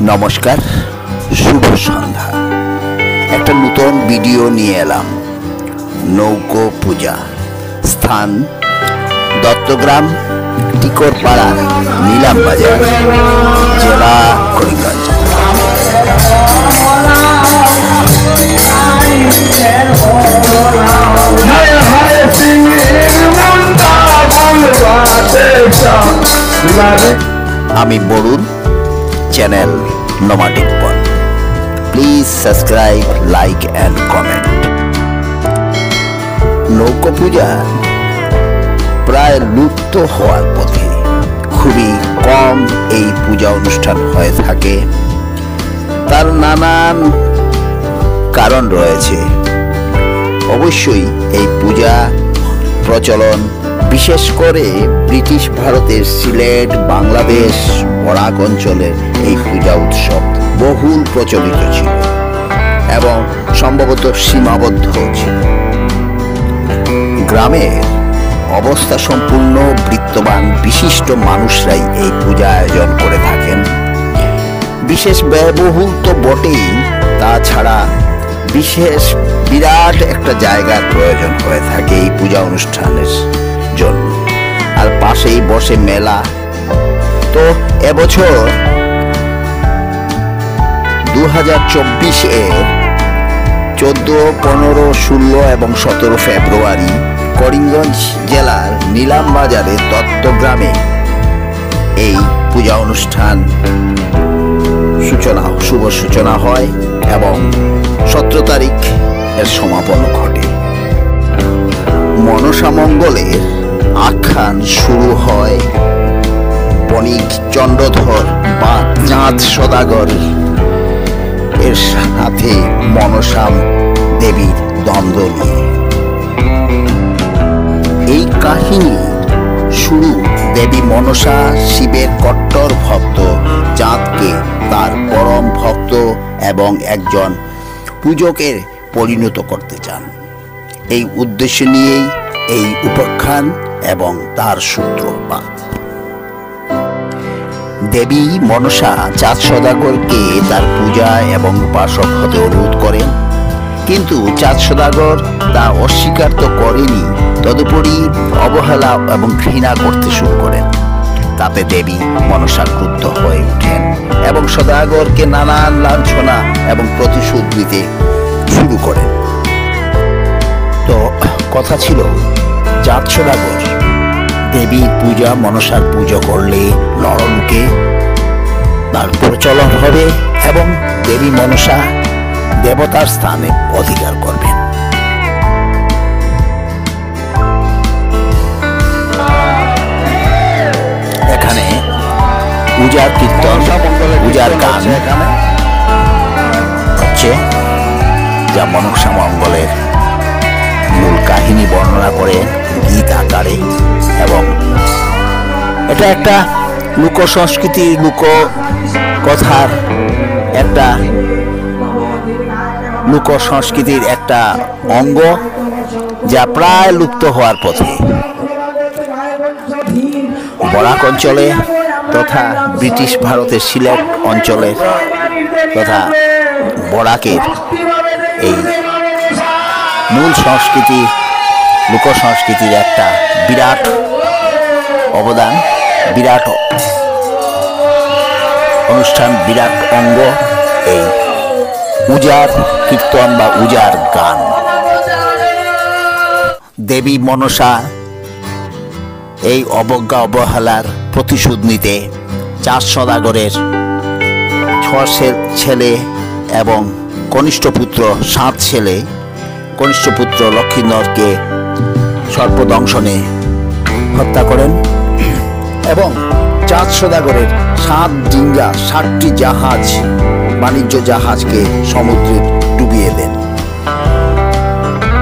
নমস্কার, শুভ সন্ধ্যা। একটা নতুন ভিডিও নিয়ে এলাম। নৌকো পূজা, স্থান দত্তগ্রাম, টিকরপাড়া, নিলামবাজার, জেলা করিমগঞ্জ। আমি বরুণ, চ্যানেল নোমাডিক পথ। Please subscribe, like and comment. নৌকো পূজা প্রায় লুপ্ত হওয়ার পথে। খুবই কম এই পূজা অনুষ্ঠান হয়ে থাকে। তার নানান কারণ রয়েছে। অবশ্যই এই পূজা প্রচলন বিশেষ করে ব্রিটিশ ভারতের সিলেট, বাংলাদেশ, বরাক অঞ্চলের এই পূজা উৎসব বহুল প্রচলিত ছিল এবং সম্ভবত সীমাবদ্ধ ছিল। গ্রামের অবস্থা সম্পূর্ণ বৃত্তবান বিশিষ্ট মানুষরাই এই পূজা আয়োজন করে থাকেন। বিশেষ ব্যয়বহুল তো বটেই, তাছাড়া বিশেষ বিরাট একটা জায়গার প্রয়োজন হয়ে থাকে এই পূজা অনুষ্ঠানের জন্য। আর পাশেই বসে মেলা। তো এবছর 2024-এর 14, 15, 16 এবং 17 ফেব্রুয়ারি করিমগঞ্জ জেলার নিলামবাজারে দত্তগ্রামে এই পূজা অনুষ্ঠান শুভ সূচনা হয় এবং 17 তারিখ এর সমাপন ঘটে। মনসা মঙ্গলের আখ্যান শুরু হয় বণিক চন্দ্রধর বা চাঁদ সদাগর এর সাথে মনসা দেবীর দ্বন্দ্ব নিয়ে। এই কাহিনী শুরু দেবী মনসা শিবের কট্টর ভক্ত চাঁদকে তার পরম ভক্ত এবং একজন পূজকের পরিণত করতে চান। এই উদ্দেশ্য নিয়েই এই উপাখ্যান এবং তার সূত্রপাত। দেবী মনসা চাঁদ সদাগরকে তার পূজা এবং উপাসক হতে অনুরোধ করেন, কিন্তু চাঁদ সদাগর তা অস্বীকার তো করেনি, তদুপরি অবহেলা এবং ঘৃণা করতে শুরু করেন। তাতে দেবী মনসা ক্রুদ্ধ হয়ে ওঠেন এবং সদাগরকে নানান লাঞ্ছনা এবং প্রতিশোধ নিতে শুরু করেন। তো কথা ছিল, চাঁদ সদাগর দেবীর পূজা মনসার পুজো করলে নরলোকে তার প্রচলন হবে এবং দেবী মনসা দেবতার স্থানে অধিকার করবেন। এখানে পূজার কীর্তন, পূজার গান হচ্ছে, যা মনসা মঙ্গলের মূল কাহিনী বর্ণনা করে গীত আকারে। এবং এটা একটা লোক সংস্কৃতি, লোক কথার একটা লোক সংস্কৃতির একটা অঙ্গ, যা প্রায় লুপ্ত হওয়ার পথে। বরাক অঞ্চলে তথা ব্রিটিশ ভারতের সিলেট অঞ্চলের তথা বরাকের এই মূল সংস্কৃতি, লোক সংস্কৃতির একটা বিরাট অবদান, বিরাট অনুষ্ঠান, বিরাট অঙ্গ এই পূজার কীর্তন বা পূজার গান। দেবী মনসা এই অবজ্ঞা অবহেলার প্রতিশোধ নিতে চাঁদ সদাগরের 6 ছেলে এবং কনিষ্ঠ পুত্র 7 ছেলে, কনিষ্ঠ পুত্র লক্ষিন্দরকে সর্পদংশনে হত্যা করেন এবং চাঁদ সদাগরের 7 ডিঙ্গা, 7টি জাহাজ, বাণিজ্য জাহাজকে সমুদ্রে ডুবিয়ে দেন।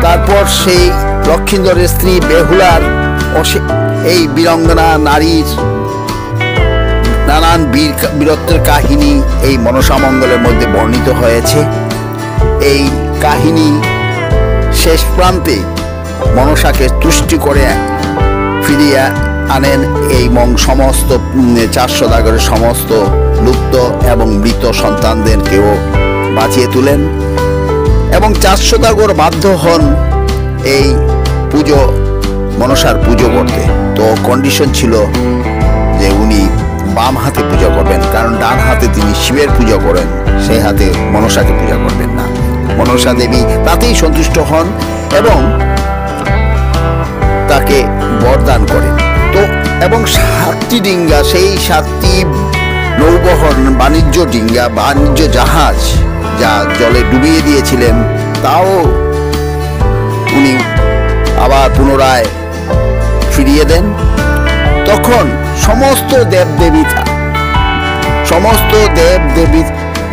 তারপর সেই লক্ষিন্দরের স্ত্রী বেহুলার এই বীরাঙ্গনা নারীর নানান বীরত্বের কাহিনী এই মনসা মঙ্গলের মধ্যে বর্ণিত হয়েছে। এই কাহিনী শেষ প্রান্তে মনসাকে তুষ্টি করে ফিরিয়ে আনেন এবং সমস্ত চাঁদ সওদাগরের সমস্ত লুপ্ত এবং মৃত সন্তানদেরকেও বাঁচিয়ে তোলেন এবং চাঁদ সওদাগর বাধ্য হন এই পুজো মনসার পুজো করতে। তো কন্ডিশন ছিল যে উনি বাম হাতে পূজা করবেন, কারণ ডান হাতে তিনি শিবের পূজা করেন, সেই হাতে মনসাকে পূজা করবেন না। মনসা দেবী তাতেই সন্তুষ্ট হন এবং তাকে বরদান করেন। তো এবং 7টি ডিঙ্গা, সেই 7টি নৌবহর বাণিজ্য ডিঙ্গা, বাণিজ্য জাহাজ যা জলে ডুবিয়ে দিয়েছিলেন, তাও উনি আবার পুনরায় ফিরিয়ে দেন। তখন সমস্ত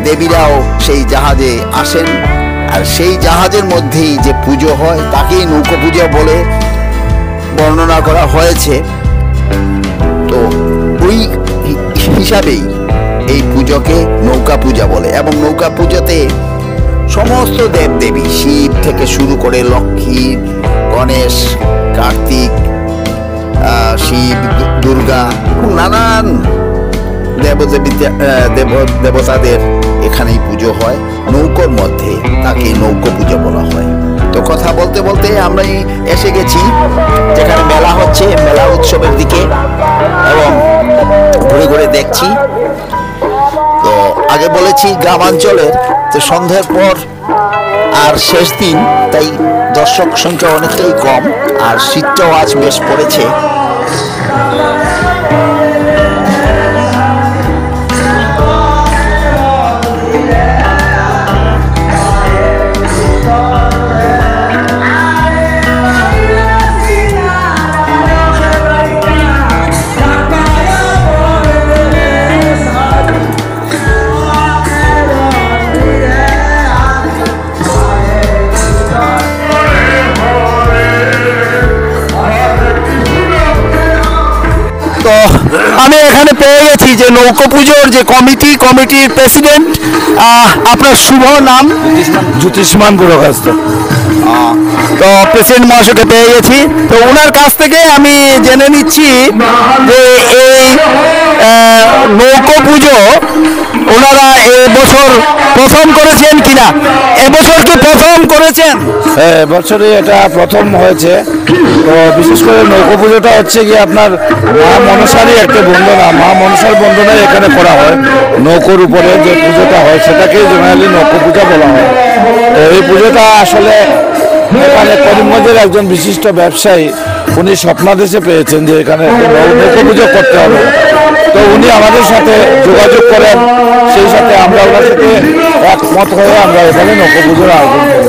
দেবীরাও সেই জাহাজে আসেন, আর সেই জাহাজের মধ্যেই যে পুজো হয় তাকেই নৌকা পূজা বলে বর্ণনা করা হয়েছে। তো ওই হিসাবেই এই পুজোকে নৌকা পূজা বলে এবং নৌকা পূজাতে সমস্ত দেবদেবী, শিব থেকে শুরু করে লক্ষ্মী, গণেশ, কার্তিক, শিব, দুর্গা, নানান দেবতাদের এখানেই পুজো হয় নৌকোর মধ্যে, তাকে নৌকো পুজো বলা হয়। তো কথা বলতে বলতে আমরা এসে গেছি যেখানে মেলা হচ্ছে, মেলা উৎসবের দিকে, এবং ঘুরে ঘুরে দেখছি। তো আগে বলেছি গ্রামাঞ্চলের, তো সন্ধ্যার পর আর শেষ দিন, তাই দর্শক সংখ্যা অনেকটাই কম, আর শীতটাও আজ বেশ পড়েছে। তো আমি এখানে পেয়ে গেছি যে নৌকো পুজোর যে কমিটির প্রেসিডেন্ট, আপনার শুভ নাম? জ্যোতিষ্মান পুরকাস্ত। তো প্রেসিডেন্ট মহাশয়কে পেয়ে গেছি। তো ওনার কাছ থেকে আমি জেনে নিচ্ছি যে এই নৌকো পুজো ওনারা এবছর প্রথম করেছেন কিনা। এবছর কি প্রথম করেছেন? হ্যাঁ, এবছরই এটা প্রথম হয়েছে। তো বিশেষ করে নৌকো পুজোটা হচ্ছে কি আপনার মা মনসারই একটা বন্দনা, মা মনসার বন্দনাই এখানে করা হয়। নৌকোর উপরে যে পুজোটা হয় সেটাকেই জেনারেলি নৌকো পূজা বলা হয়। তো এই পুজোটা আসলে এখানে করিমগঞ্জের একজন বিশিষ্ট ব্যবসায়ী, উনি স্বপ্নাদেশে পেয়েছেন যে এখানে নৌকো পুজো করতে হবে। তো উনি আমাদের সাথে যোগাযোগ করেন, সেই সাথে আমরা ওনার সাথে একমত হয়ে আমরা এখানে নৌকো পুজোর আয়োজন করি।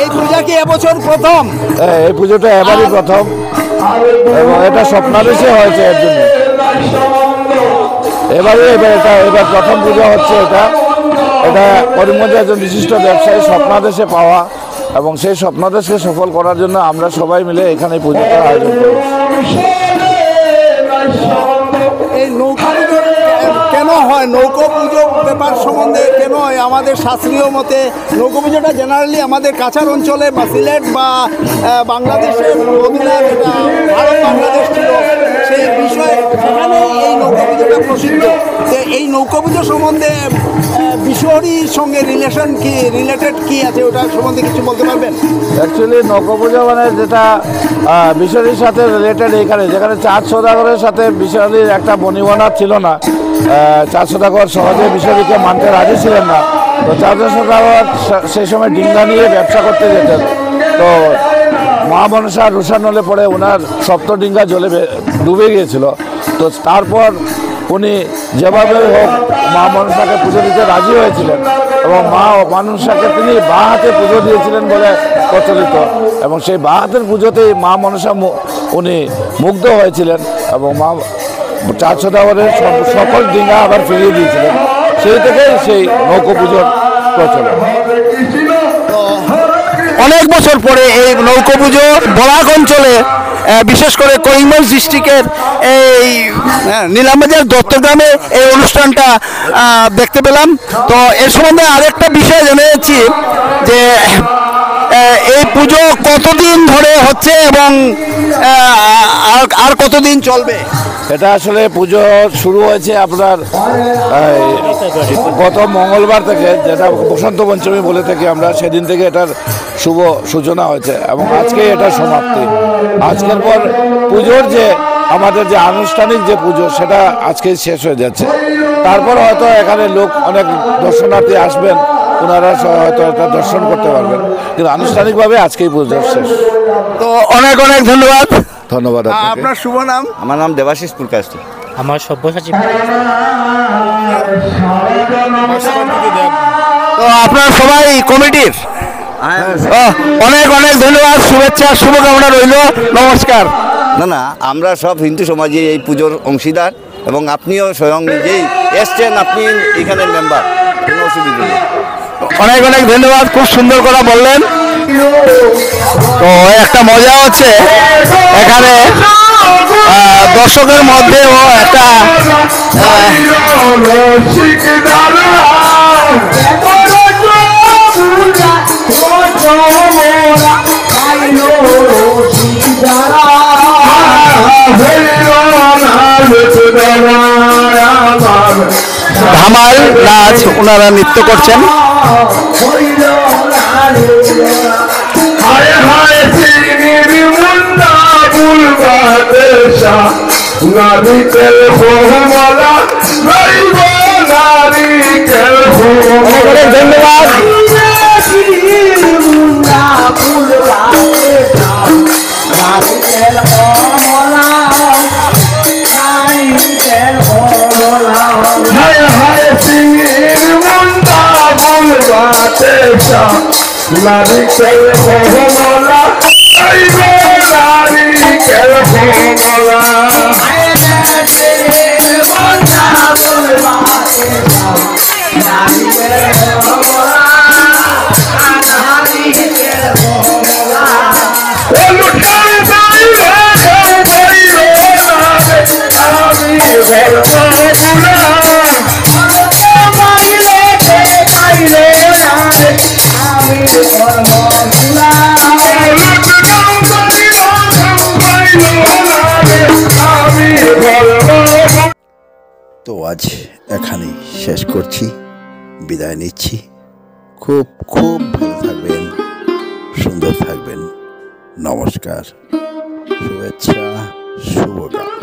এই পূজা কি এবছর প্রথম? হ্যাঁ, এই পুজোটা এবারই প্রথম এবং এটা স্বপ্নাদেশে হয়েছে। এর জন্য এবার প্রথম পুজো হচ্ছে। এটা করিমগঞ্জের একজন বিশিষ্ট ব্যবসায়ী স্বপ্নাদেশে পাওয়া, এবং সেই স্বপ্নাদেশকে সফল করার জন্য আমরা সবাই মিলে এখানে পুজোটার আয়োজন করি। এই নৌকো পুজো কেন হয়? নৌকো পুজো ব্যাপার সম্বন্ধে কেন হয়? আমাদের শাস্ত্রীয় মতে নৌকো পুজোটা জেনারেলি আমাদের কাছার অঞ্চলে বা সিলেট বা বাংলাদেশের অধীনে, যেটা ভারত বাংলাদেশ ছিল, সেই বিষয়ে সেখানে এই নৌকো পুজোটা প্রসিদ্ধ। যে এই নৌকো পুজো সম্বন্ধে বিশ্বহরির সঙ্গে রিলেটেড কি আছে, ওটা সম্বন্ধে কিছু বলতে পারবেন? অ্যাকচুয়ালি নৌকো পুজো মানে যেটা বিশ্বহরির সাথে রিলেটেড, যেখানে চাঁদ সওদাগরের সাথে বিশ্বহরির একটা বনিবনা ছিল না। চাঁদ সওদাগর সহজে বিশ্বহরিকে মানতে রাজি ছিলেন না। তো চাঁদ সওদাগর সেই সময় ডিঙ্গা নিয়ে ব্যবসা করতে যেতেন। তো মা মনসা রুষা নলে পড়ে ওনার সপ্ত ডিঙ্গা জলে ডুবে গিয়েছিল। তো তারপর উনি যেভাবে হোক মা মনসাকে পুজো দিতে রাজি হয়েছিলেন, এবং মা মনসাকে তিনি বাঁ হাতে পুজো দিয়েছিলেন বলে প্রচলিত, এবং সেই বাঁ হাতের পুজোতেই মা মনসা উনি মুগ্ধ হয়েছিলেন এবং মা চাঁদ সওদাগরের সকল ডিঙ্গা আবার ফিরিয়ে দিয়েছিলেন। সেই থেকেই সেই নৌকো পুজোর প্রচলন। অনেক বছর পরে এই নৌকো পুজো বরাক অঞ্চলে, বিশেষ করে করিমগঞ্জ ডিস্ট্রিক্টের এই নীলামবাজার দত্তগ্রামে এই অনুষ্ঠানটা দেখতে পেলাম। তো এর সম্বন্ধে আরেকটা বিষয় জেনে যাচ্ছি যে এই পুজো কতদিন ধরে হচ্ছে এবং আর কতদিন চলবে? এটা আসলে পুজো শুরু হয়েছে আপনার গত মঙ্গলবার থেকে, যেটা বসন্ত পঞ্চমী বলে থাকি আমরা, সেদিন থেকে এটার শুভ সূচনা হয়েছে এবং আজকে এটা সমাপ্তি। আজকের পর পুজোর যে আমাদের যে আনুষ্ঠানিক যে পুজো সেটা আজকে শেষ হয়ে যাচ্ছে। তারপর হয়তো এখানে লোক অনেক দর্শনার্থী আসবেন, ওনারা হয়তো এটা দর্শন করতে পারবেন, কিন্তু আনুষ্ঠানিকভাবে আজকেই পুজো শেষ। তো অনেক অনেক ধন্যবাদ। ধন্যবাদ আপনাকে। আপনার শুভ নাম? আমার নাম দেবাশিস পুরকাস্তি। আমার সব্যসাচী। তো আপনার সবাই কমিটির? অনেক অনেক ধন্যবাদ, শুভেচ্ছা, শুভকামনা রইল, নমস্কার। না না, আমরা সব হিন্দু সমাজে এই পুজোর অংশীদার এবং আপনিও স্বয়ং নিজেই এসছেন, আপনি এখানের মেম্বার, কোনো অসুবিধা নেই। অনেক অনেক ধন্যবাদ, খুব সুন্দর করে বললেন। তো একটা মজা হচ্ছে এখানে দর্শকের মধ্যেও একটা ধামাল নাচ ওনারা নৃত্য করছেন। ধন্যবাদ। তো আজ এখানেই শেষ করছি, বিদায় নিচ্ছি। খুব খুব ভালো থাকবেন, সুন্দর থাকবেন। নমস্কার, শুভেচ্ছা, শুভকামনা।